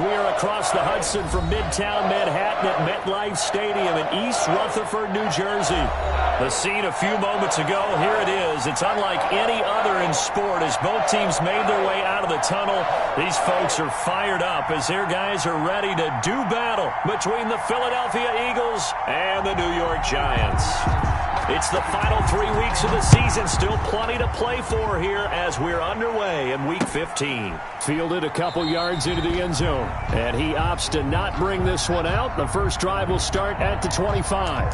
We are across the Hudson from Midtown Manhattan at MetLife Stadium in East Rutherford, New Jersey. The scene a few moments ago, here it is. It's unlike any other in sport as both teams made their way out of the tunnel. These folks are fired up as their guys are ready to do battle between the Philadelphia Eagles and the New York Giants. It's the final 3 weeks of the season. Still plenty to play for here as we're underway in Week 15. Fielded a couple yards into the end zone. And he opts to not bring this one out. The first drive will start at the 25.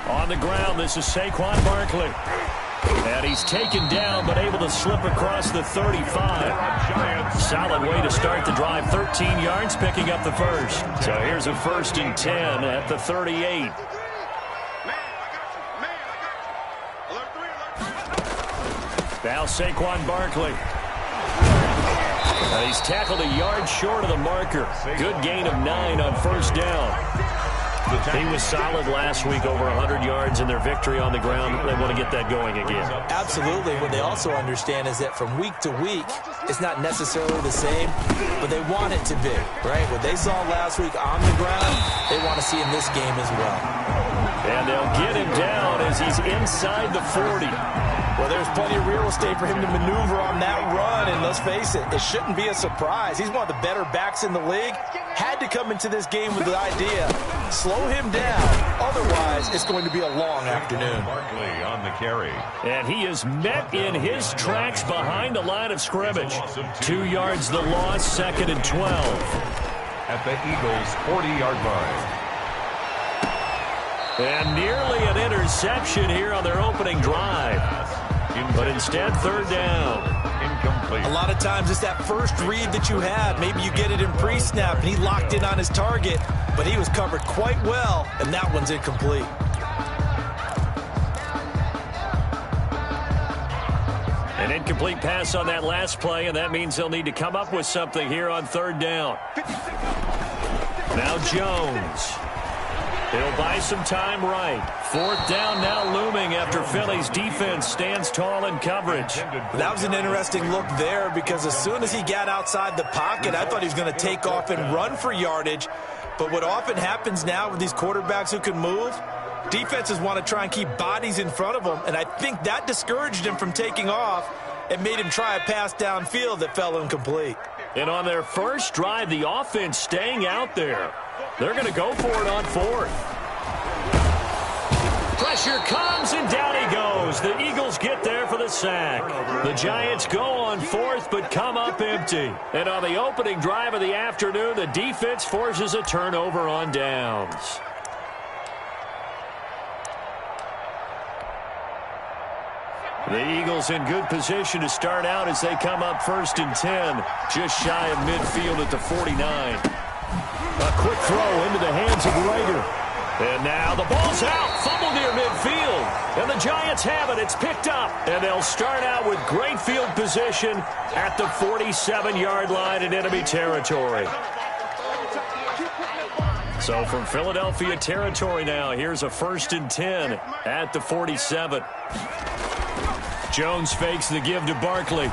On the ground, this is Saquon Barkley. And he's taken down, but able to slip across the 35. Solid way to start the drive. 13 yards, picking up the first. So here's a 1st and 10 at the 38. Now Saquon Barkley. And he's tackled a yard short of the marker. Good gain of 9 on first down. He was solid last week, over 100 yards in their victory on the ground. They want to get that going again. Absolutely. What they also understand is that from week to week, it's not necessarily the same, but they want it to be, right? What they saw last week on the ground, they want to see in this game as well. And they'll get him down as he's inside the 40. Well, there's plenty of real estate for him to maneuver on that run, and let's face it, it shouldn't be a surprise. He's one of the better backs in the league. Had to come into this game with the idea, slow him down. Otherwise, it's going to be a long afternoon. Barkley on the carry. And he is met in his tracks behind the line of scrimmage. 2 yards the loss, 2nd and 12. At the Eagles' 40-yard line. And nearly an interception here on their opening drive. But instead, 3rd down. Incomplete. A lot of times it's that first read that you have. Maybe you get it in pre-snap, and he locked in on his target, but he was covered quite well, and that one's incomplete. An incomplete pass on that last play, and that means they'll need to come up with something here on 3rd down. Now Jones. He'll buy some time right. 4th down now looming after Philly's defense stands tall in coverage. That was an interesting look there because as soon as he got outside the pocket, I thought he was going to take off and run for yardage. But what often happens now with these quarterbacks who can move, defenses want to try and keep bodies in front of them, and I think that discouraged him from taking off and made him try a pass downfield that fell incomplete. And on their first drive, the offense staying out there. They're going to go for it on 4th. Pressure comes, and down he goes. The Eagles get there for the sack. The Giants go on 4th, but come up empty. And on the opening drive of the afternoon, the defense forces a turnover on downs. The Eagles in good position to start out as they come up 1st and 10, just shy of midfield at the 49. A quick throw into the hands of Reagor. And now the ball's out. Fumble near midfield. And the Giants have it. It's picked up. And they'll start out with great field position at the 47-yard line in enemy territory. So from Philadelphia territory now, here's a 1st and 10 at the 47. Jones fakes the give to Barkley.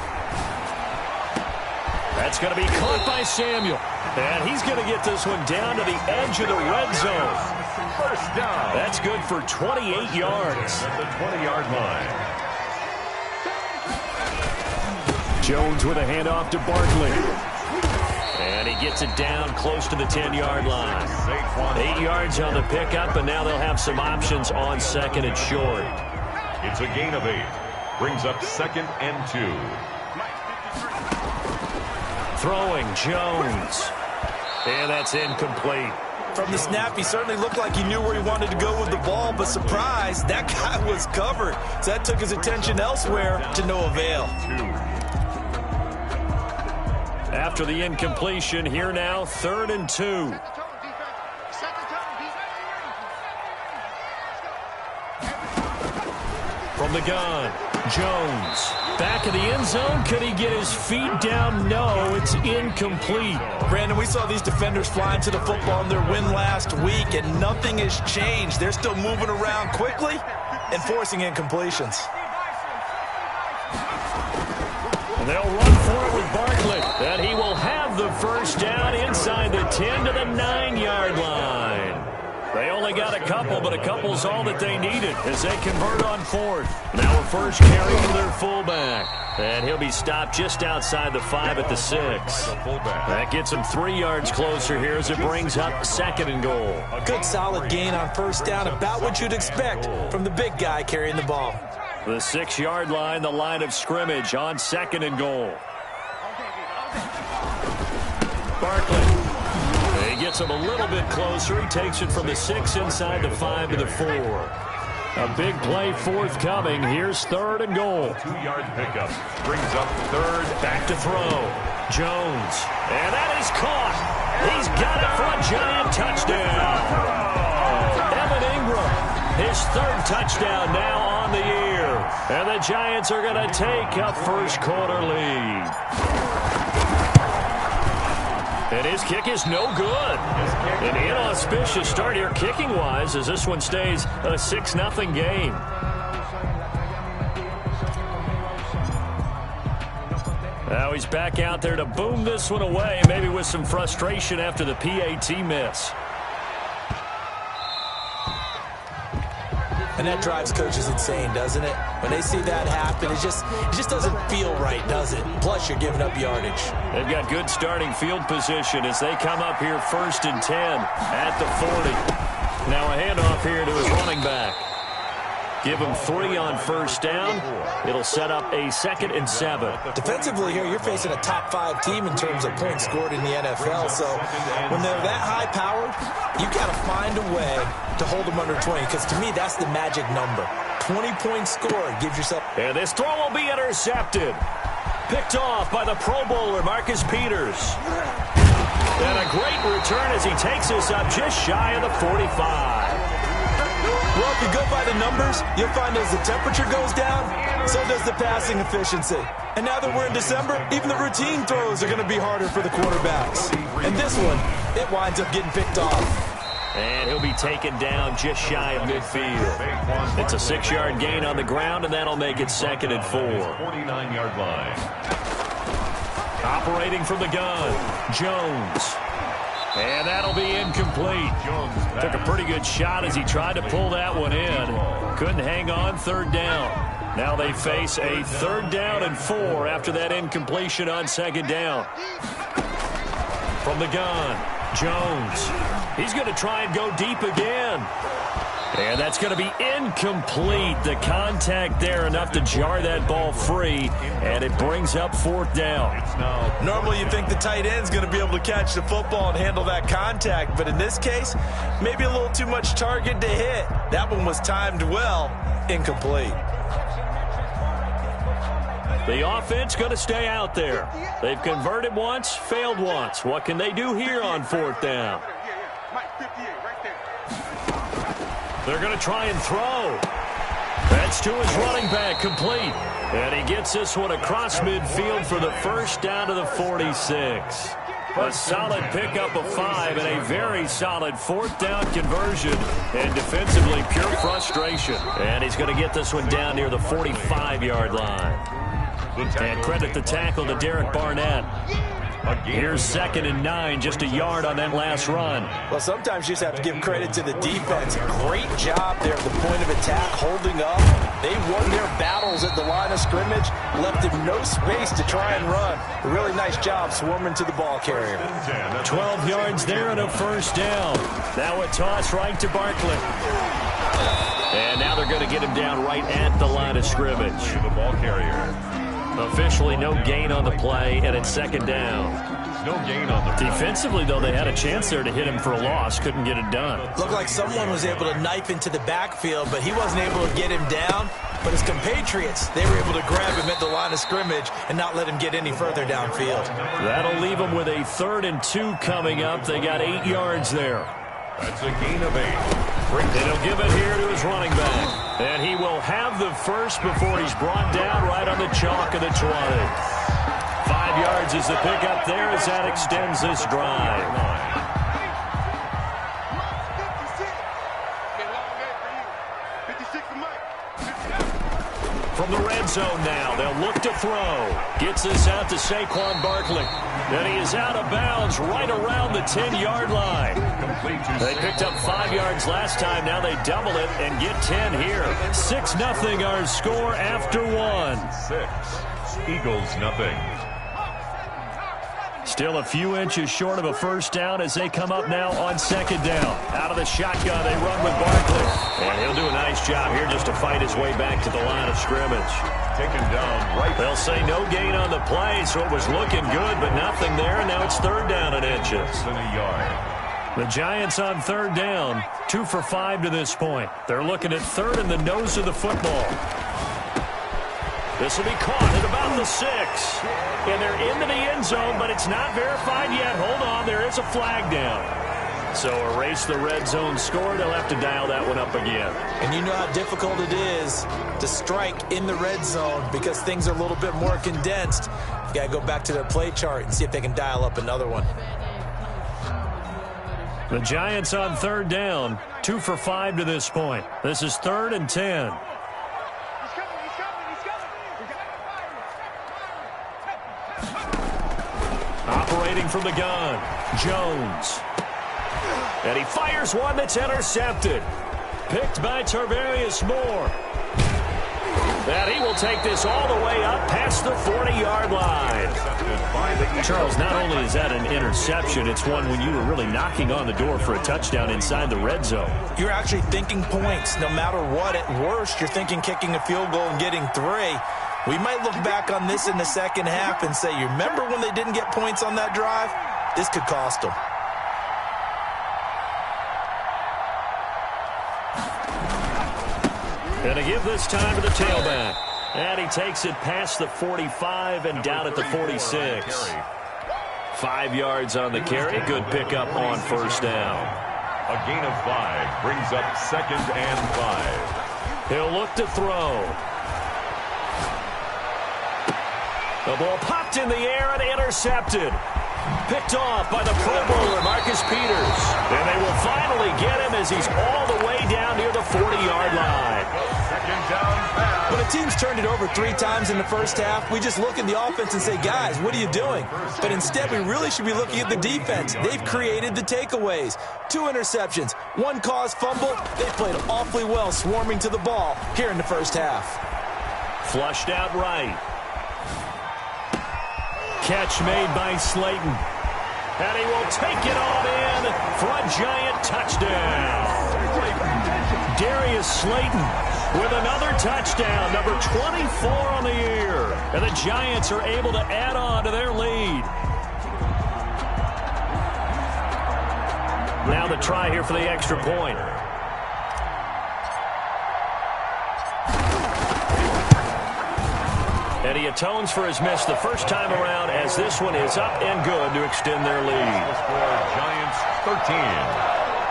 That's going to be caught by Samuel. And he's going to get this one down to the edge of the red zone. First down. That's good for 28 yards. At the 20-yard line. Jones with a handoff to Barkley. And he gets it down close to the 10-yard line. 8 yards on the pickup, and now they'll have some options on 2nd and short. It's a gain of 8. Brings up 2nd and 2. Throwing Jones. And that's incomplete. From the snap, he certainly looked like he knew where he wanted to go with the ball, but surprise, that guy was covered. So that took his attention elsewhere to no avail. After the incompletion, here now, 3rd and 2. From the gun. Jones, back of the end zone. Could he get his feet down? No, it's incomplete. Brandon, we saw these defenders flying to the football in their win last week, and nothing has changed. They're still moving around quickly and forcing incompletions. And they'll run for it with Barkley. And he will have the first down inside the 10 to the 9-yard line. They only got a couple, but a couple's all that they needed as they convert on fourth. Now a first carry to their fullback. And he'll be stopped just outside the 5 at the 6. That gets him 3 yards closer here as it brings up 2nd and goal. A good solid gain on first down, about what you'd expect from the big guy carrying the ball. The 6-yard line, the line of scrimmage on 2nd and goal. Barkley. He gets him a little bit closer. He takes it from the 6 inside the 5 to the 4. A big play forthcoming. Here's 3rd and goal. 2-yard pickup. Brings up 3rd. Back to throw. Jones. And that is caught. He's got it for a Giant touchdown. Evan Ingram. His 3rd touchdown now on the year. And the Giants are going to take a first quarter lead. And his kick is no good. An inauspicious start here kicking-wise as this one stays a 6-0 game. Now he's back out there to boom this one away, maybe with some frustration after the PAT miss. And that drives coaches insane, doesn't it? When they see that happen, it just doesn't feel right, does it? Plus, you're giving up yardage. They've got good starting field position as they come up here 1st and 10 at the 40. Now a handoff here to his running back. Give him 3 on first down. It'll set up a 2nd and 7. Defensively here, you're facing a top 5 team in terms of points scored in the NFL. So when they're that high powered, you got to find a way to hold them under 20. Because to me, that's the magic number. 20 points scored gives yourself. And this throw will be intercepted. Picked off by the Pro Bowler, Marcus Peters. And a great return as he takes us up just shy of the 45. Well, if you go by the numbers, you'll find as the temperature goes down, so does the passing efficiency. And now that we're in December, even the routine throws are going to be harder for the quarterbacks. And this one, it winds up getting picked off. And he'll be taken down just shy of midfield. It's a 6-yard gain on the ground, and that'll make it 2nd and 4. 49-yard line. Operating from the gun, Jones. And that'll be incomplete. Took a pretty good shot as he tried to pull that one in. Couldn't hang on, 3rd down. Now they face a 3rd down and 4 after that incompletion on 2nd down. From the gun, Jones. He's going to try and go deep again. And that's going to be incomplete. The contact there enough to jar that ball free, and it brings up 4th down. Normally you think the tight end's going to be able to catch the football and handle that contact, but in this case, maybe a little too much target to hit. That one was timed well, incomplete. The offense going to stay out there. They've converted once, failed once. What can they do here on 4th down? They're going to try and throw. That's to his running back, complete. And he gets this one across midfield for the first down to the 46. A solid pickup of 5 and a very solid 4th down conversion. And defensively, pure frustration. And he's going to get this one down near the 45-yard line. And credit the tackle to Derek Barnett. Here's 2nd and 9, just a yard on that last run. Well, sometimes you just have to give credit to the defense. Great job there at the point of attack, holding up. They won their battles at the line of scrimmage, left him no space to try and run. A really nice job swarming to the ball carrier. 12 yards there and a first down. Now a toss right to Barkley. And now they're going to get him down right at the line of scrimmage. The ball carrier. Officially no gain on the play, and it's 2nd down. No gain on the play. Defensively, though, they had a chance there to hit him for a loss. Couldn't get it done. Looked like someone was able to knife into the backfield, but he wasn't able to get him down. But his compatriots, they were able to grab him at the line of scrimmage and not let him get any further downfield. That'll leave him with a 3rd and 2 coming up. They got 8 yards there. That's a gain of 8. And he'll give it here to his running back. And he will have the first before he's brought down right on the chalk of the 20. 5 yards is the pickup there as that extends this drive. From the red zone now, they'll look to throw. Gets this out to Saquon Barkley. And he is out of bounds right around the 10-yard line. They picked up 5 yards last time. Now they double it and get 10 here. 6-0 our score after 1. 6. Eagles nothing. Still a few inches short of a first down as they come up now on second down. Out of the shotgun, they run with Barkley. And he'll do a nice job here just to fight his way back to the line of scrimmage. Taken down right. They'll say no gain on the play, so it was looking good, but nothing there, and now it's third down and inches. In a yard. The Giants on third down, 2 for 5 to this point. They're looking at third in the nose of the football. This will be caught at about the 6. And they're into the end zone, but it's not verified yet. Hold on, there is a flag down. So erase the red zone score. They'll have to dial that one up again. And you know how difficult it is to strike in the red zone because things are a little bit more condensed. You got to go back to their play chart and see if they can dial up another one. The Giants on third down, 2 for 5 to this point. This is 3rd and 10. Operating from the gun, Jones. And he fires one that's intercepted. Picked by Tarvarius Moore. And he will take this all the way up past the 40-yard line. Charles, not only is that an interception, it's one when you were really knocking on the door for a touchdown inside the red zone. You're actually thinking points. No matter what, at worst, you're thinking kicking a field goal and getting 3. We might look back on this in the second half and say, you remember when they didn't get points on that drive? This could cost them. And to give this time to the tailback. And he takes it past the 45 and down at the 46. 5 yards on the carry. Good pickup on first down. A gain of 5 brings up 2nd and 5. He'll look to throw. The ball popped in the air and intercepted. Picked off by the Pro Bowler, Marcus Peters. And they will finally get him as he's all the way down near the 40-yard line. Second down pass. When a team's turned it over 3 times in the first half, we just look at the offense and say, guys, what are you doing? But instead, we really should be looking at the defense. They've created the takeaways. 2 interceptions, 1 caused fumble. They played awfully well swarming to the ball here in the first half. Flushed out right. Catch made by Slayton. And he will take it on in for a Giant touchdown. Darius Slayton with another touchdown, number 24 on the year. And the Giants are able to add on to their lead. Now the try here for the extra point. And he atones for his miss the first time around as this one is up and good to extend their lead. Giants 13,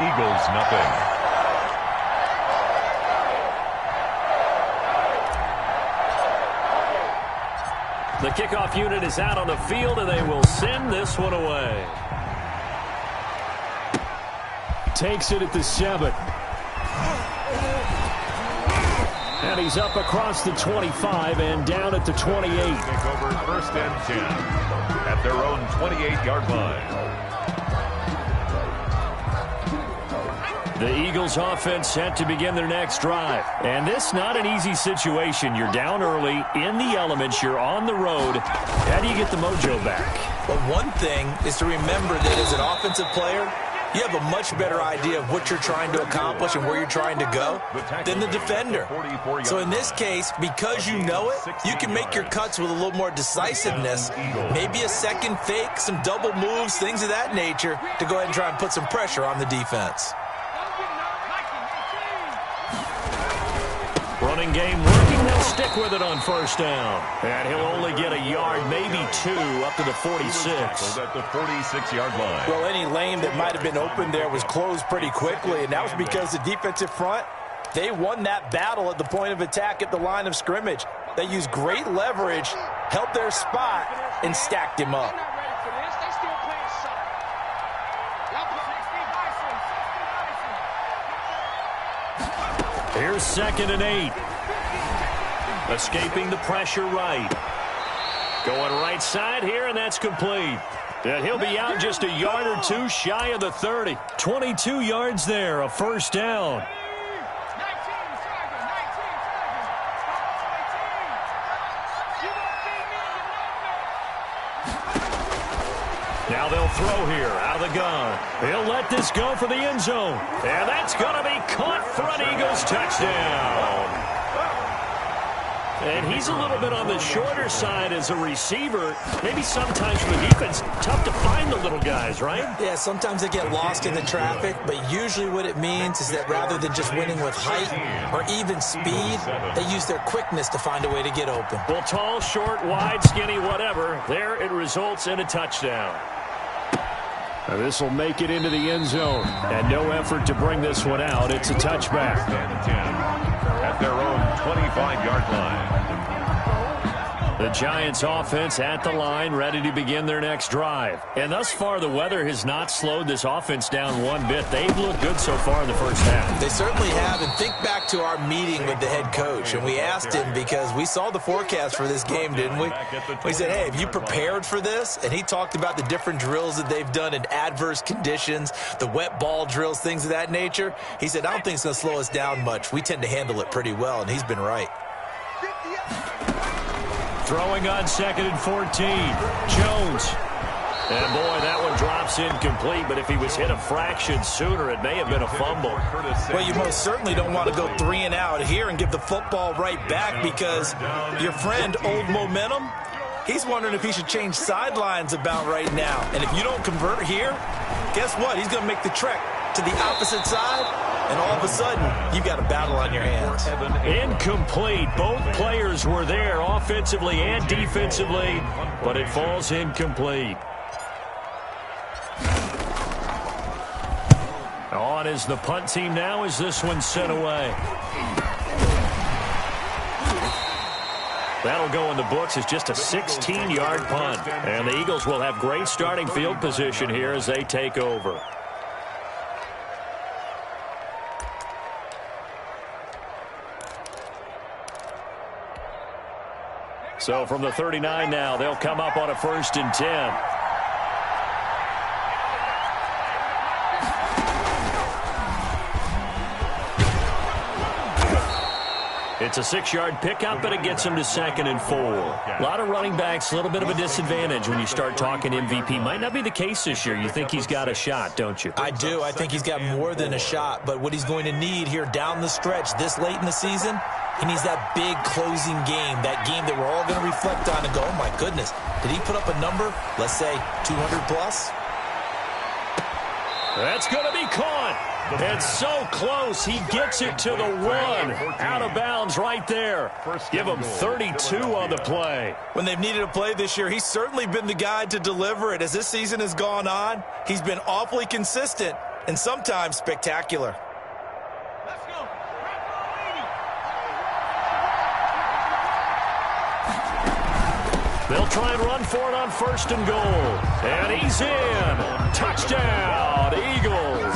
Eagles nothing. The kickoff unit is out on the field and they will send this one away. Takes it at the 7. And he's up across the 25 and down at the 28. Take over 1st and 10 at their own 28-yard line. The Eagles offense set to begin their next drive. And this not an easy situation. You're down early, in the elements, you're on the road. How do you get the mojo back? But one thing is to remember that as an offensive player, you have a much better idea of what you're trying to accomplish and where you're trying to go than the defender. So in this case, because you know it, you can make your cuts with a little more decisiveness, maybe a second fake, some double moves, things of that nature, to go ahead and try and put some pressure on the defense. Running game working, they'll stick with it on first down. And he'll only get a yard, maybe 2, up to the 46. At the 46-yard line. Well, any lane that might have been open there was closed pretty quickly, and that was because the defensive front They won that battle at the point of attack at the line of scrimmage. They used great leverage, held their spot, and stacked him up. Here's 2nd and 8. Escaping the pressure right. Going right side here, and that's complete. And he'll be out just a yard or two shy of the 30. 22 yards there, a first down. Now they'll throw here out of the gun. He'll let this go for the end zone. And that's going to be caught for an Eagles touchdown. And he's a little bit on the shorter side as a receiver. Maybe sometimes for the defense, tough to find the little guys, right? Yeah, sometimes they get lost in the traffic, but usually what it means is that rather than just winning with height or even speed, they use their quickness to find a way to get open. Well, tall, short, wide, skinny, whatever. There it results in a touchdown. Now this will make it into the end zone. And no effort to bring this one out. It's a touchback. 10 at their own 25-yard line. The Giants offense at the line, ready to begin their next drive. And thus far, the weather has not slowed this offense down one bit. They've looked good so far in the first half. They certainly have. And think back to our meeting with the head coach. And we asked him because we saw the forecast for this game, didn't we? We said, hey, have you prepared for this? And he talked about the different drills that they've done in adverse conditions, the wet ball drills, things of that nature. He said, I don't think it's going to slow us down much. We tend to handle it pretty well, and he's been right. Throwing on 2nd and 14. Jones. And, boy, that one drops incomplete, but if he was hit a fraction sooner, it may have been a fumble. Well, you most certainly don't want to go 3 and out here and give the football right back because your friend, Old Momentum, he's wondering if he should change sidelines about right now. And if you don't convert here, guess what? He's going to make the trek to the opposite side, and all of a sudden, you've got a battle on your hands. Incomplete. Both players were there offensively and defensively, but it falls incomplete. On is the punt team now as this one's sent away. That'll go in the books as just a 16-yard punt. And the Eagles will have great starting field position here as they take over. So from the 39 now, they'll come up on a 1st and 10. It's a 6-yard pickup, but it gets him to 2nd and 4. A lot of running backs, a little bit of a disadvantage when you start talking MVP. Might not be the case this year. You think he's got a shot, don't you? I do. I think he's got more than a shot. But what he's going to need here down the stretch this late in the season, he needs that big closing game, that game that we're all going to reflect on and go, oh, my goodness, did he put up a number, let's say 200 plus? That's going to be caught. It's so close. He gets it to the 1. Out of bounds right there. Give him 32 on the play. When they've needed a play this year, he's certainly been the guy to deliver it. As this season has gone on, he's been awfully consistent and sometimes spectacular. Let's go. They'll try and run for it on 1st and goal. And he's in. Touchdown, Eagles.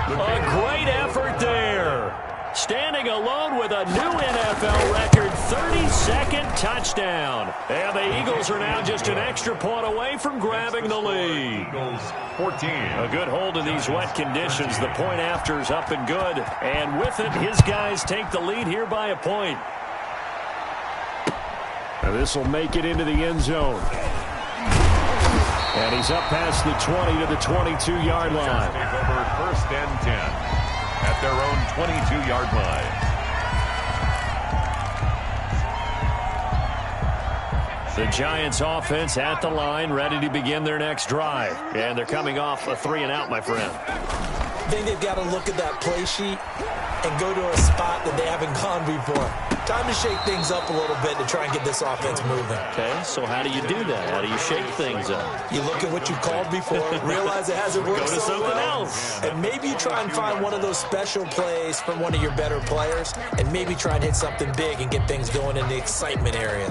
A great effort there. Standing alone with a new NFL record, 32nd touchdown. And the Eagles are now just an extra point away from grabbing the lead. Eagles 14. A good hold in these wet conditions. The point after is up and good. And with it, his guys take the lead here by a point. Now this will make it into the end zone. And he's up past the 20 to the 22-yard line. Take over 1st and 10 at their own 22-yard line. The Giants offense at the line, ready to begin their next drive. And they're coming off a 3 and out, my friend. I think they've got to look at that play sheet and go to a spot that they haven't gone before. Time to shake things up a little bit to try and get this offense moving. Okay, so how do you do that? How do you shake things up? You look at what you called before, realize it hasn't worked Go to so something well, else. and maybe you try and find one of those special plays from one of your better players, and maybe try and hit something big and get things going in the excitement area.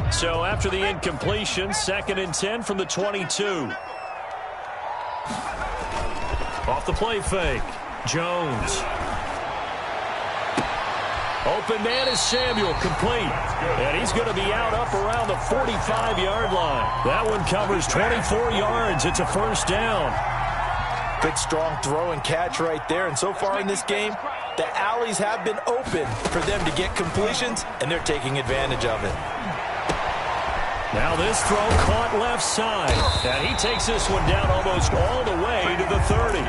So after the incompletion, 2nd and 10 from the 22. Off the play fake, Jones. Open man is Samuel, complete. And he's going to be out up around the 45-yard line. That one covers 24 yards. It's a first down. Good, strong throw and catch right there. And so far in this game, the alleys have been open for them to get completions, and they're taking advantage of it. Now this throw caught left side. And he takes this one down almost all the way to the 30.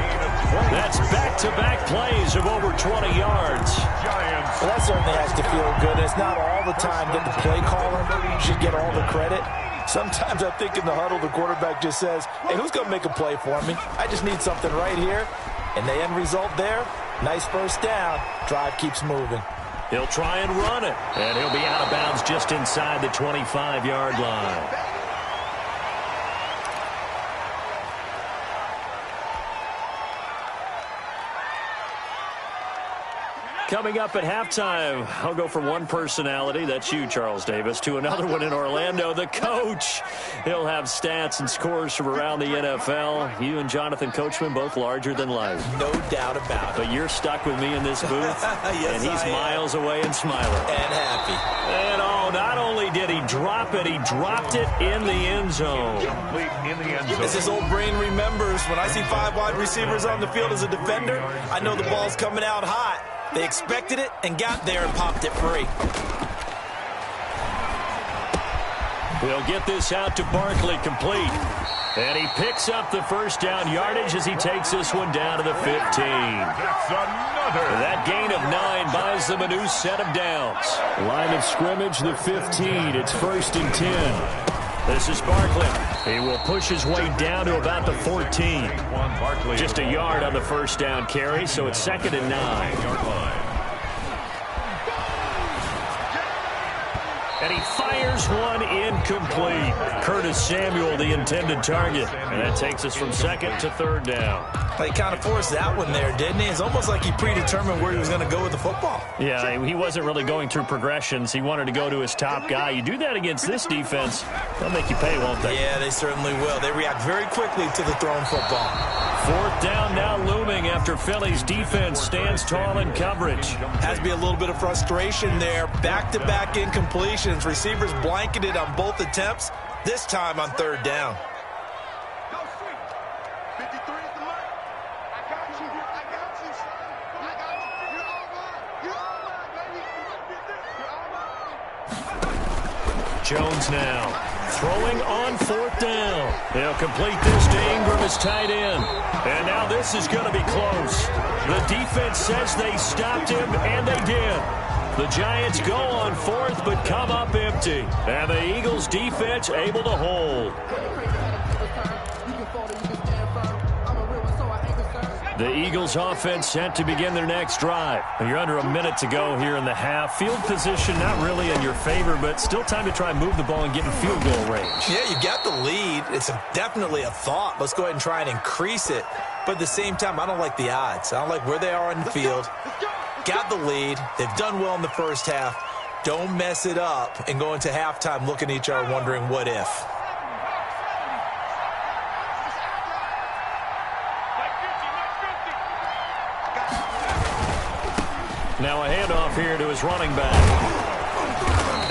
That's back-to-back plays of over 20 yards. Well, that certainly has to feel good. It's not all the time that the play caller should get all the credit. Sometimes I think in the huddle, the quarterback just says, hey, who's going to make a play for me? I just need something right here. And the end result there, nice first down. Drive keeps moving. He'll try and run it, and he'll be out of bounds just inside the 25-yard line. Coming up at halftime, I'll go from one personality, that's you, Charles Davis, to another one in Orlando, the coach. He'll have stats and scores from around the NFL. You and Jonathan Coachman, both larger than life. No doubt about it. But you're stuck with me in this booth, yes, and he's miles away and smiling. And happy. And oh, not only did he drop it, he dropped it in the end zone. Complete in the end zone. As his old brain remembers, when I see 5 wide receivers on the field as a defender, I know the ball's coming out hot. They expected it and got there and popped it free. He'll get this out to Barkley, complete. And he picks up the first down yardage as he takes this one down to the 15. That's another. That gain of 9 buys them a new set of downs. Line of scrimmage, the 15. It's 1st and 10. This is Barkley. He will push his way down to about the 14. Just a yard on the first down carry, so it's 2nd and 9. And he fires one incomplete. Curtis Samuel, the intended target. And that takes us from 2nd to 3rd down. He kind of forced that one there, didn't he? It's almost like he predetermined where he was going to go with the football. Yeah, he wasn't really going through progressions. He wanted to go to his top guy. You do that against this defense, they'll make you pay, won't they? Yeah, they certainly will. They react very quickly to the thrown football. 4th down now looming after Philly's defense stands tall in coverage. Has to be a little bit of frustration there. Back-to-back incompletions. Receivers blanketed on both attempts, this time on 3rd down. Jones now throwing on 4th down. He'll complete this to Ingram as tight end. And now this is going to be close. The defense says they stopped him, and they did. The Giants go on 4th but come up empty. And the Eagles defense able to hold. The Eagles offense set to begin their next drive. You're under a minute to go here in the half. Field position not really in your favor, but still time to try and move the ball and get in field goal range. Yeah, you got the lead. It's definitely a thought. Let's go ahead and try and increase it. But at the same time, I don't like the odds. I don't like where they are on the field. Got the lead. They've done well in the first half. Don't mess it up and go into halftime looking at each other wondering what if. Now a handoff here to his running back.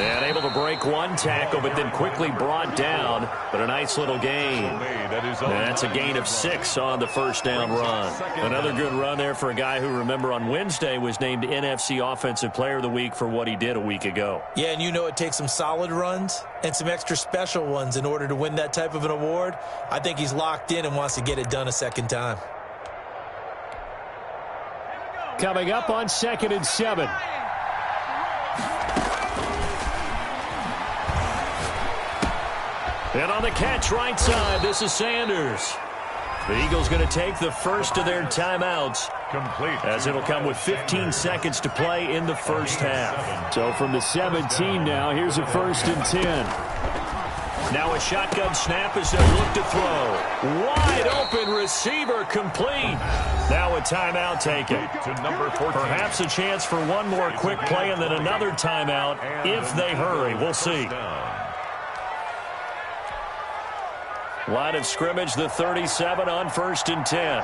And able to break one tackle, but then quickly brought down. But a nice little gain. That's a gain of 6 on the first down run. Another good run there for a guy who, remember, on Wednesday was named NFC Offensive Player of the Week for what he did a week ago. Yeah, and you know it takes some solid runs and some extra special ones in order to win that type of an award. I think he's locked in and wants to get it done a second time. Coming up on 2nd and 7. And on the catch right side, this is Sanders. The Eagles going to take the first of their timeouts. Complete. As it'll come with 15 seconds to play in the first half. So from the 17 now, here's a 1st and 10. Now a shotgun snap as they look to throw. Wide open receiver complete. Now a timeout taken. To number 14. Perhaps a chance for one more quick play and then another timeout if they hurry. We'll see. Line of scrimmage, the 37 on 1st and 10.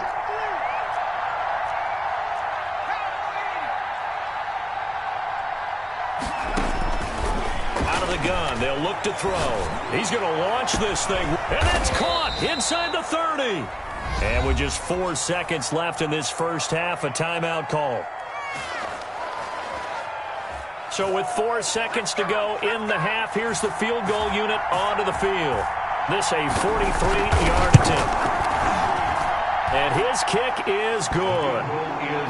Out of the gun, they'll look to throw. He's going to launch this thing, and it's caught inside the 30. And with just 4 seconds left in this first half, a timeout call. So with 4 seconds to go in the half, here's the field goal unit onto the field. This a 43-yard attempt. And his kick is good.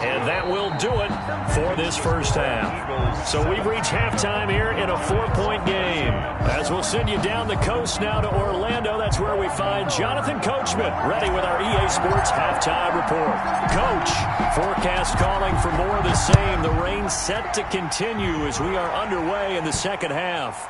And that will do it for this first half. So we've reached halftime here in a 4-point game. As we'll send you down the coast now to Orlando, that's where we find Jonathan Coachman ready with our EA Sports Halftime Report. Coach, forecast calling for more of the same. The rain set to continue as we are underway in the second half.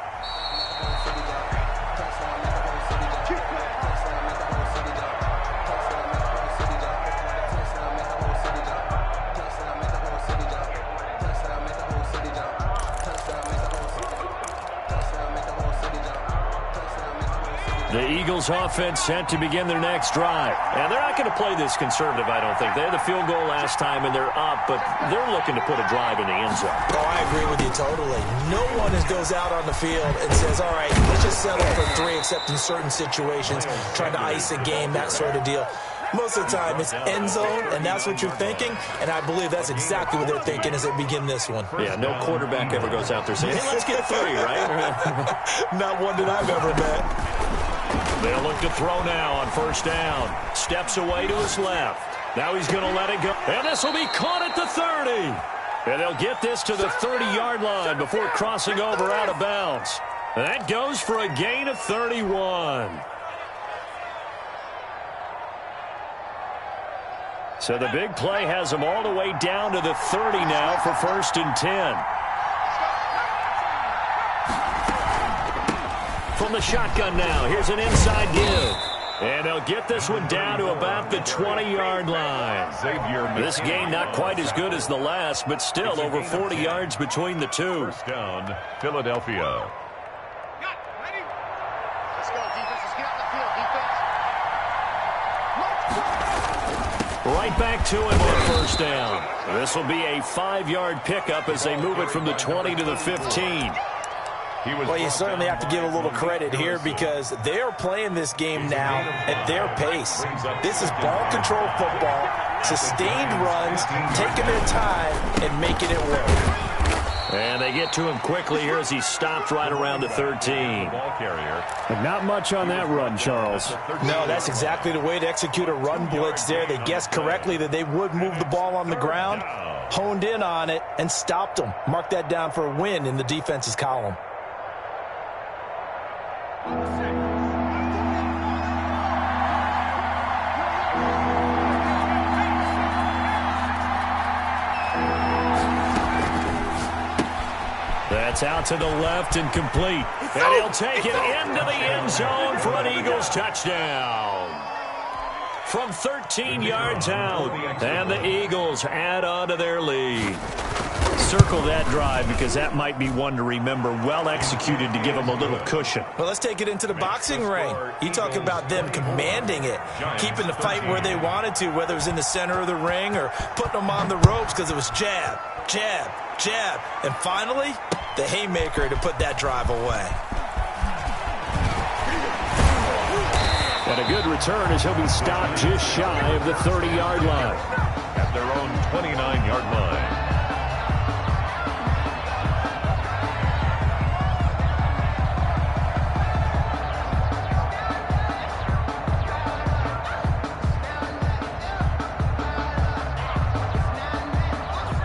The Eagles offense set to begin their next drive. And they're not going to play this conservative, I don't think. They had the field goal last time, and they're up, but they're looking to put a drive in the end zone. Oh, I agree with you totally. No one goes out on the field and says, all right, let's just settle for 3, except in certain situations, trying to ice a game, that sort of deal. Most of the time, it's end zone, and that's what you're thinking, and I believe that's exactly what they're thinking as they begin this one. Yeah, no quarterback ever goes out there saying, hey, let's get 3, right? Not one that I've ever met. They'll look to throw now on first down. Steps away to his left. Now he's going to let it go. And this will be caught at the 30. And they'll get this to the 30-yard line before crossing over out of bounds. That goes for a gain of 31. So the big play has them all the way down to the 30 now for 1st and 10. From the shotgun now, here's an inside give. And they'll get this one down to about the 20-yard line. This game not quite as good as the last, but still over 40 yards between the two. First down, Philadelphia. Right back to him on first down. This will be a 5-yard pickup as they move it from the 20 to the 15. Well, you certainly have to give a little credit here because they're playing this game now at their pace. This is ball control football, sustained runs, taking their time and making it work. And they get to him quickly here as he stopped right around the 13. Ball carrier. But not much on that run, Charles. No, that's exactly the way to execute a run blitz there. They guessed correctly that they would move the ball on the ground, honed in on it, and stopped them. Mark that down for a win in the defense's column. That's out to the left and complete. And he'll take it into the end zone for an Eagles touchdown. From 13 yards out. And the Eagles add on to their lead. Circle that drive because that might be one to remember. Well executed to give them a little cushion. Well, let's take it into the boxing ring. You talk about them commanding it, keeping the fight where they wanted to, whether it was in the center of the ring or putting them on the ropes because it was jab, jab, jab. And finally, the haymaker to put that drive away. And a good return as he'll be stopped just shy of the 30-yard line. At their own 29-yard line.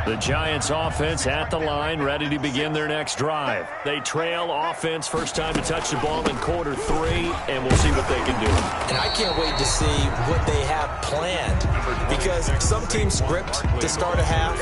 The Giants offense at the line, ready to begin their next drive. They trail offense, first time to touch the ball in quarter 3, and we'll see what they can do. And I can't wait to see what they have planned, because some teams script to start a half.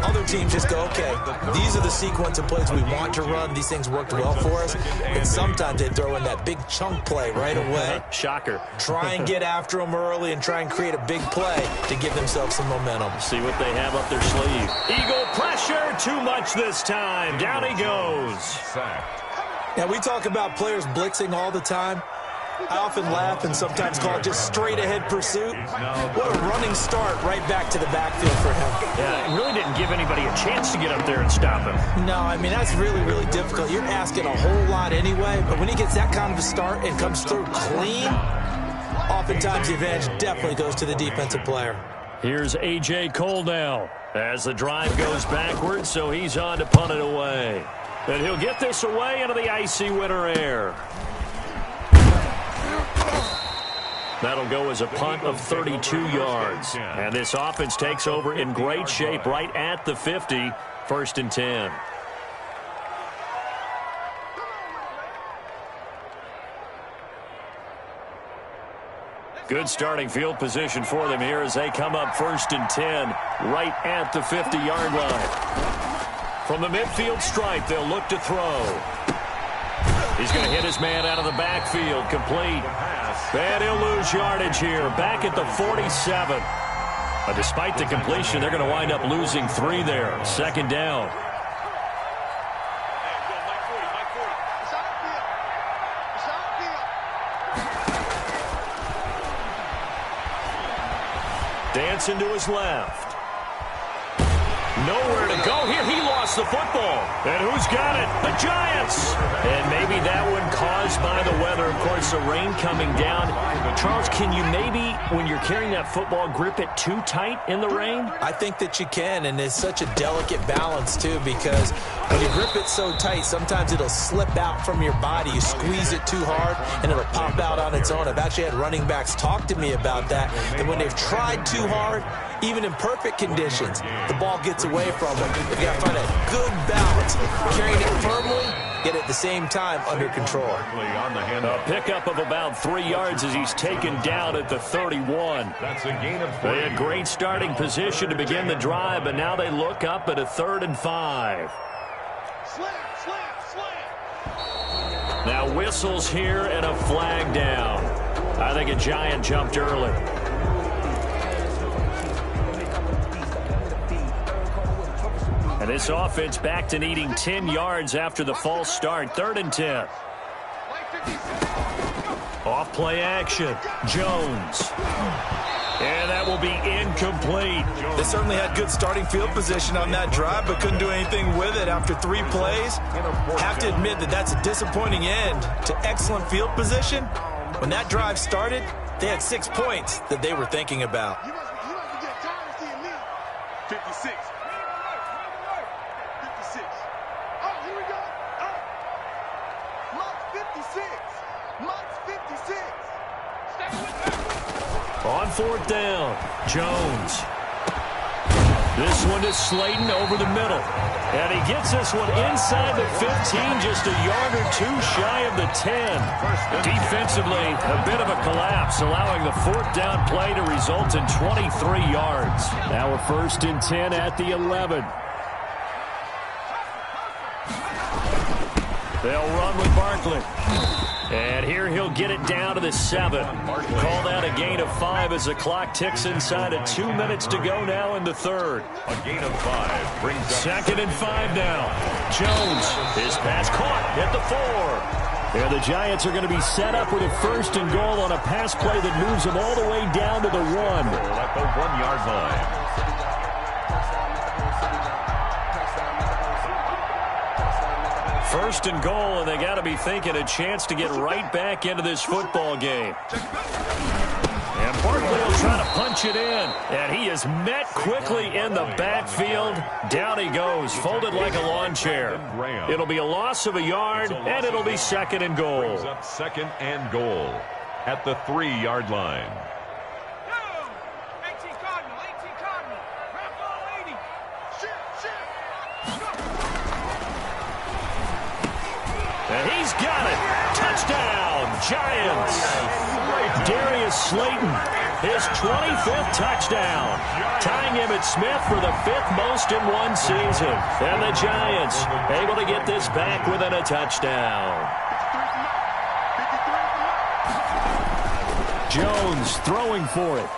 Other teams just go, okay, these are the sequence of plays we want to run. These things worked well for us. And sometimes they throw in that big chunk play right away. Shocker. Try and get after them early and try and create a big play to give themselves some momentum. See what they have up their sleeve. Eagle pressure, too much this time. Down he goes. Now, we talk about players blitzing all the time. I often laugh and sometimes call it just straight-ahead pursuit. What a running start right back to the backfield for him. Yeah, it really didn't give anybody a chance to get up there and stop him. No, I mean, that's really, really difficult. You're asking a whole lot anyway, but when he gets that kind of a start and comes through clean, oftentimes the advantage definitely goes to the defensive player. Here's A.J. Cole now as the drive goes backwards, so he's on to punt it away. And he'll get this away into the icy winter air. That'll go as a punt of 32 yards. And this offense takes over in great shape right at the 50, 1st and 10. Good starting field position for them here as they come up 1st and 10 right at the 50-yard line. From the midfield stripe, they'll look to throw. He's going to hit his man out of the backfield, complete. And he'll lose yardage here, back at the 47. But despite the completion, they're going to wind up losing 3 there. 2nd down. Dancing to his left. Nowhere to go here. He lost the football. And who's got it? The Giants. And maybe that one caused by the weather. Of course, the rain coming down. Charles, can you maybe, when you're carrying that football, grip it too tight in the rain? I think that you can, and it's such a delicate balance, too, because when you grip it so tight, sometimes it'll slip out from your body. You squeeze it too hard, and it'll pop out on its own. I've actually had running backs talk to me about that, and when they've tried too hard, even in perfect conditions, the ball gets away from them. They've got to find a good balance, carrying it firmly, yet at the same time under control. A pickup of about 3 yards as he's taken down at the 31. That's a gain of 3. They had great starting position to begin the drive, but now they look up at a 3rd and 5. Now whistles here and a flag down. I think a Giant jumped early. And this offense back to needing 10 yards after the false start. 3rd and 10. Off play action. Jones. And that will be incomplete. They certainly had good starting field position on that drive, but couldn't do anything with it after 3 plays. Have to admit that that's a disappointing end to excellent field position. When that drive started, they had 6 points that they were thinking about. 56. On 4th down, Jones. This one to Slayton over the middle. And he gets this one inside the 15, just a yard or 2 shy of the 10. Defensively, a bit of a collapse, allowing the 4th down play to result in 23 yards. Now a 1st and 10 at the 11. They'll run with Barkley. And here he'll get it down to the 7. Call that a gain of 5 as the clock ticks inside of 2 minutes to go now in the 3rd. A gain of 5 brings up 2nd and 5 now. Jones, his pass caught at the 4. And the Giants are going to be set up with a 1st and goal on a pass play that moves them all the way down to the 1. at the 1-yard line. First and goal, and they got to be thinking a chance to get right back into this football game. And Barkley will try to punch it in, and he is met quickly in the backfield. Down he goes, folded like a lawn chair. It'll be a loss of a yard, and it'll be 2nd and goal. Brings up 2nd and goal at the 3-yard line. And he's got it. Touchdown, Giants. Darius Slayton, his 25th touchdown, tying Emmitt Smith for the 5th most in one season. And the Giants able to get this back within a touchdown. Jones throwing for it.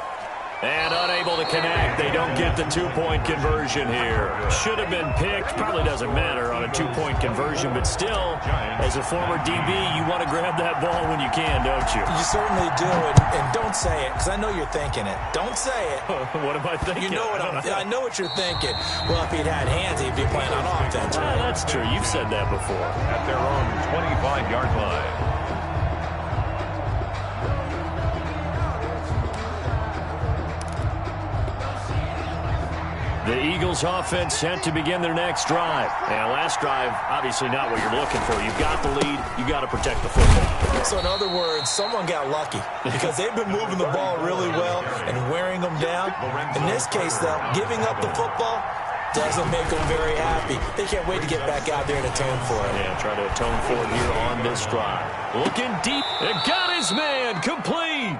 And unable to connect. They don't get the two-point conversion here. Should have been picked. Probably doesn't matter on a two-point conversion, but still, as a former DB, you want to grab that ball when you can, don't you? You certainly do, and don't say it, because I know you're thinking it. Don't say it. What am I thinking? You know what I know what you're thinking. Well, if he'd had hands, he'd be playing on offense. Well, that's true. You've said that before. At their own 25-yard line. The Eagles offense set to begin their next drive. And last drive, obviously not what you're looking for. You've got the lead. You've got to protect the football. So in other words, someone got lucky because they've been moving the ball really well and wearing them down. In this case, though, giving up the football doesn't make them very happy. They can't wait to get back out there and atone for it. Yeah, try to atone for it here on this drive. Looking deep. And got his man. Complete.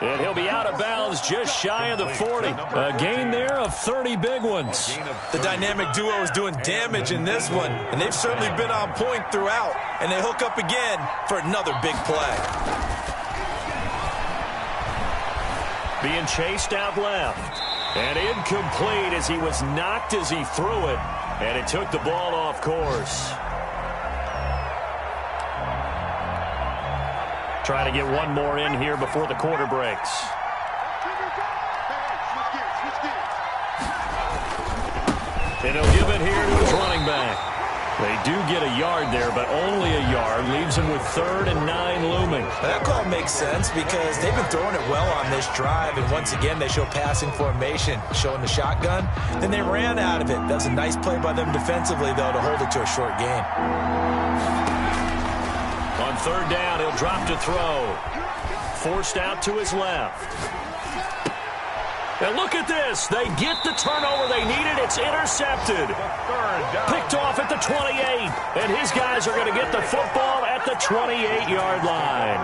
And he'll be out of bounds just shy of the 40. A gain there of 30 big ones. The dynamic duo is doing damage in this one, and they've certainly been on point throughout. And they hook up again for another big play. Being chased out left. And incomplete as he was knocked as he threw it. And it took the ball off course. Trying to get one more in here before the quarter breaks. And he'll give it here to his running back. They do get a yard there, but only a yard. Leaves him with 3rd and 9 looming. That call makes sense because they've been throwing it well on this drive. And once again, they show passing formation, showing the shotgun. Then they ran out of it. That was a nice play by them defensively, though, to hold it to a short gain. On 3rd down, he'll drop to throw. Forced out to his left. And look at this. They get the turnover they needed. It's intercepted. Picked off at the 28. And his guys are going to get the football at the 28-yard line.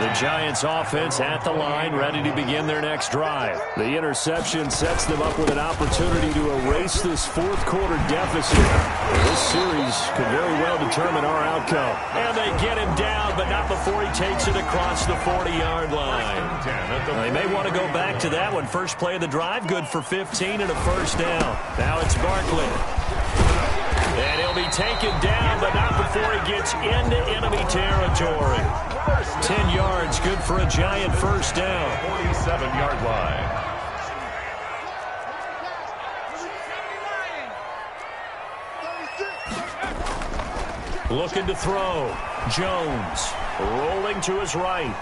The Giants offense at the line, ready to begin their next drive. The interception sets them up with an opportunity to erase this 4th quarter deficit. This series could very well determine our outcome. And they get him down, but not before he takes it across the 40-yard line. They may want to go back to that one. First play of the drive, good for 15 and a 1st down. Now it's Barkley. And he'll be taken down, but not before he gets into enemy territory. 10 yards, good for a Giant 1st down. 47-yard line. Looking to throw. Jones rolling to his right.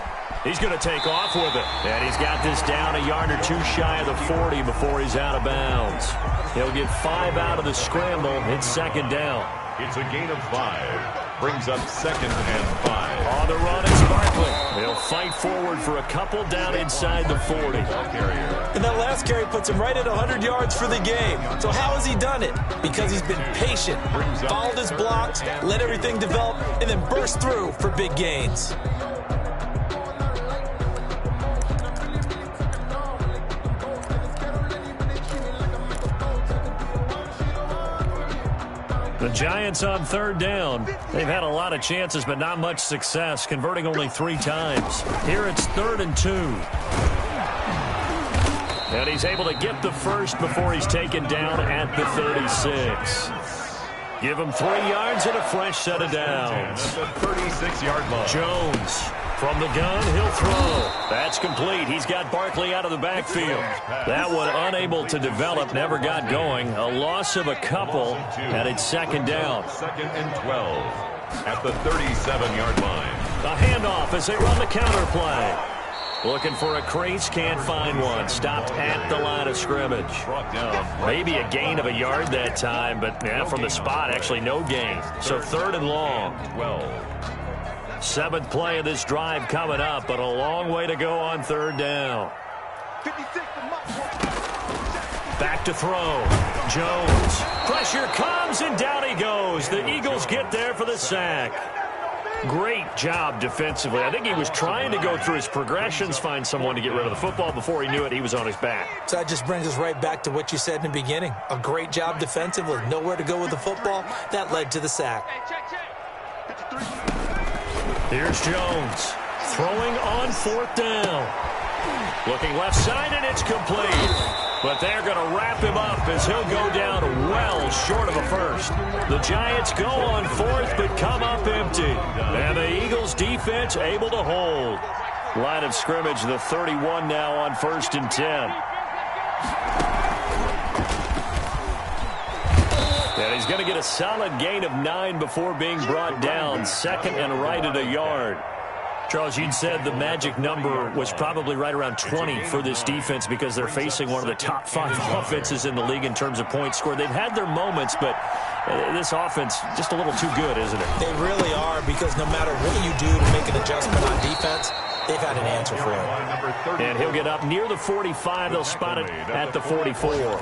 He's going to take off with it. And he's got this down a yard or 2 shy of the 40 before he's out of bounds. He'll get 5 out of the scramble. It's 2nd down. It's a gain of 5. Brings up 2nd and 5. On the run, it's Barkley. He'll fight forward for a couple down inside the 40. And that last carry puts him right at 100 yards for the game. So how has he done it? Because he's been patient, followed his blocks, let everything develop, and then burst through for big gains. The Giants on 3rd down. They've had a lot of chances, but not much success, converting only 3 times. Here it's 3rd and 2. And he's able to get the first before he's taken down at the 36. Give him 3 yards and a fresh set of downs. 36-yard line. Jones from the gun, he'll throw. That's complete. He's got Barkley out of the backfield. That one unable to develop, never got going. A loss of a couple, and it's 2nd down. 2nd and 12 at the 37-yard line. A handoff as they run the counter play. Looking for a crease, can't find one. Stopped at the line of scrimmage. Maybe a gain of a yard that time, but from the spot, actually no gain. So 3rd and long. 7th play of this drive coming up, but a long way to go on 3rd down. Back to throw. Jones. Pressure comes, and down he goes. The Eagles get there for the sack. Great job defensively. I think he was trying to go through his progressions, find someone to get rid of the football. Before he knew it, he was on his back. So that just brings us right back to what you said in the beginning. A great job defensively. Nowhere to go with the football. That led to the sack. Here's Jones throwing on 4th down. Looking left side, and it's complete. But they're going to wrap him up as he'll go down well short of a first. The Giants go on 4th but come up empty. And the Eagles defense able to hold. Line of scrimmage, the 31 now on 1st and 10. And he's going to get a solid gain of 9 before being brought down. 2nd and right at a yard. Charles, you'd said the magic number was probably right around 20 for this defense because they're facing one of the top 5 offenses in the league in terms of points scored. They've had their moments, but this offense just a little too good, isn't it? They really are, because no matter what you do to make an adjustment on defense, they've had an answer for it. And he'll get up near the 45. They'll spot it at the 44.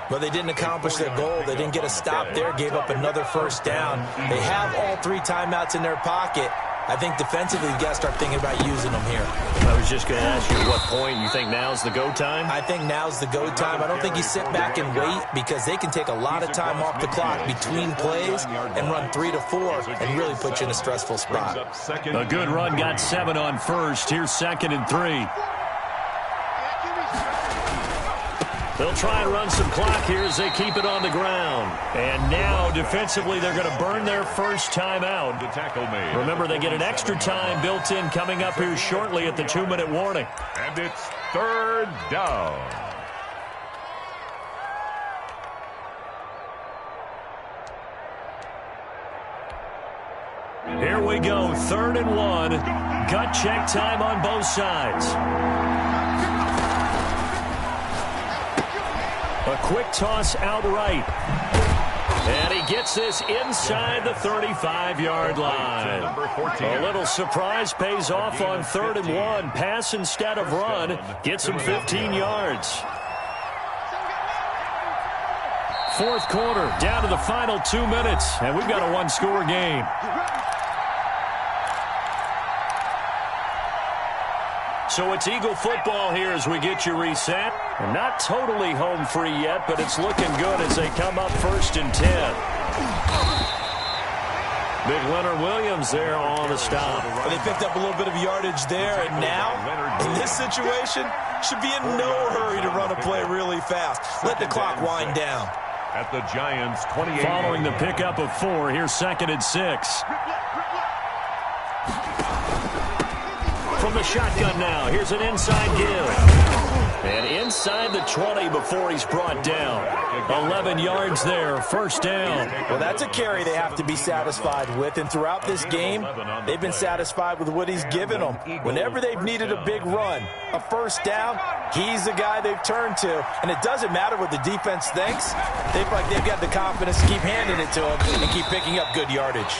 But they didn't accomplish their goal. They didn't get a stop there, gave up another first down. They have all 3 timeouts in their pocket. I think defensively, you got to start thinking about using them here. I was just going to ask you at what point you think now's the go time? I think now's the go time. I don't think you sit back and wait, because they can take a lot of time off the clock between plays and run 3 to 4 and really put you in a stressful spot. A good run got 7 on 1st. Here's 2nd and 3. They'll try and run some clock here as they keep it on the ground. And now, defensively, they're going to burn their first time out. Remember, they get an extra time built in coming up here shortly at the 2-minute warning. And it's 3rd down. Here we go, 3rd and 1. Gut check time on both sides. A quick toss out right. And he gets this inside the 35-yard line. A little surprise pays off on 3rd and 1. Pass instead of run. Gets him 15 yards. 4th quarter, down to the final 2 minutes. And we've got a 1-score game. So it's Eagle football here as we get you reset. And not totally home free yet, but it's looking good as they come up 1st and 10. Big Leonard Williams there on the stop. Well, they picked up a little bit of yardage there, and now, in this situation, should be in no hurry to run a play really fast. Let the clock wind down. At the Giants' 28. Following the pickup of 4, here's 2nd and 6. From the shotgun now, here's an inside give. And inside the 20 before he's brought down. 11 yards there, 1st down. Well, that's a carry they have to be satisfied with. And throughout this game, they've been satisfied with what he's given them. Whenever they've needed a big run, a 1st down, he's the guy they've turned to. And it doesn't matter what the defense thinks. They feel like they've got the confidence to keep handing it to him and keep picking up good yardage.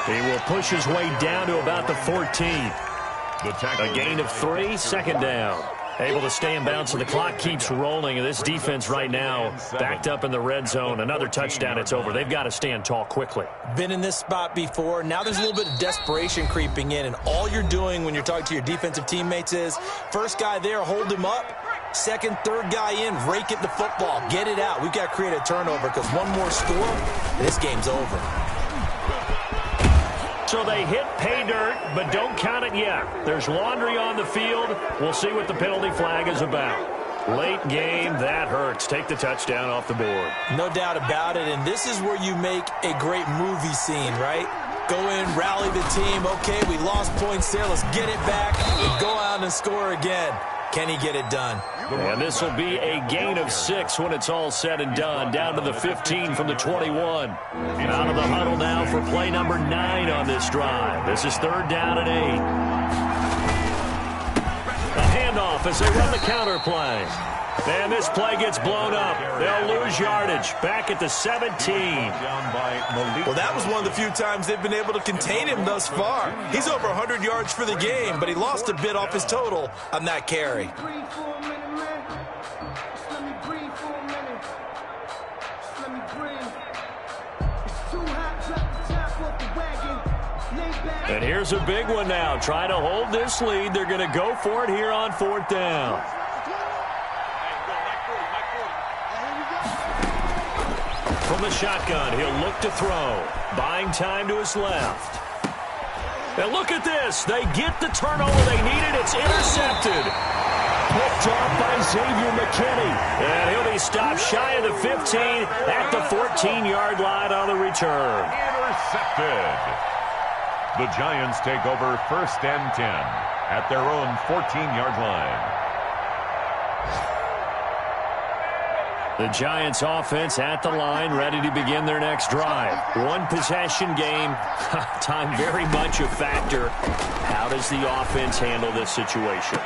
He will push his way down to about the 14. A gain of 3, 2nd down. Able to stay in bounds, so the clock keeps rolling. And this defense right now backed up in the red zone. Another touchdown, it's over. They've got to stand tall quickly. Been in this spot before. Now there's a little bit of desperation creeping in. And all you're doing when you're talking to your defensive teammates is, first guy there, hold him up. 2nd, 3rd guy in, rake at the football. Get it out. We've got to create a turnover, because one more score, and this game's over. So they hit pay dirt, but don't count it yet. There's laundry on the field. We'll see what the penalty flag is about. Late game, that hurts. Take the touchdown off the board. No doubt about it, and this is where you make a great movie scene, right? Go in, rally the team. Okay, we lost points there. Let's get it back and go out and score again. Can he get it done? And this will be a gain of 6 when it's all said and done. Down to the 15 from the 21. Out of the huddle now for play number 9 on this drive. This is 3rd down and 8. A handoff as they run the counter play. And this play gets blown up. They'll lose yardage. Back at the 17. Well, that was one of the few times they've been able to contain him thus far. He's over 100 yards for the game, but he lost a bit off his total on that carry. And here's a big one now. Trying to hold this lead. They're going to go for it here on 4th down. From the shotgun, he'll look to throw. Buying time to his left. And look at this. They get the turnover they needed. It's intercepted. Picked off by Xavier McKinney. And he'll be stopped shy of the 15 at the 14-yard line on the return. Intercepted. The Giants take over 1st and 10 at their own 14-yard line. The Giants offense at the line, ready to begin their next drive. One possession game. Time very much a factor. How does the offense handle this situation?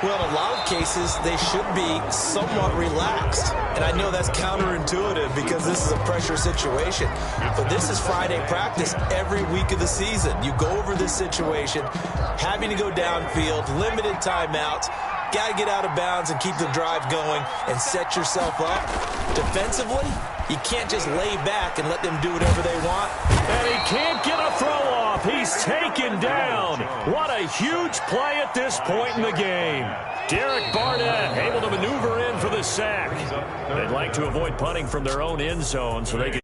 Well, in a lot of cases, they should be somewhat relaxed. And I know that's counterintuitive because this is a pressure situation. But this is Friday practice every week of the season. You go over this situation, having to go downfield, limited timeouts, got to get out of bounds and keep the drive going and set yourself up. Defensively, you can't just lay back and let them do whatever they want. And he can't get a throw off. He's taken down. What a huge play at this point in the game. Derek Barnett able to maneuver in for the sack. They'd like to avoid punting from their own end zone so they can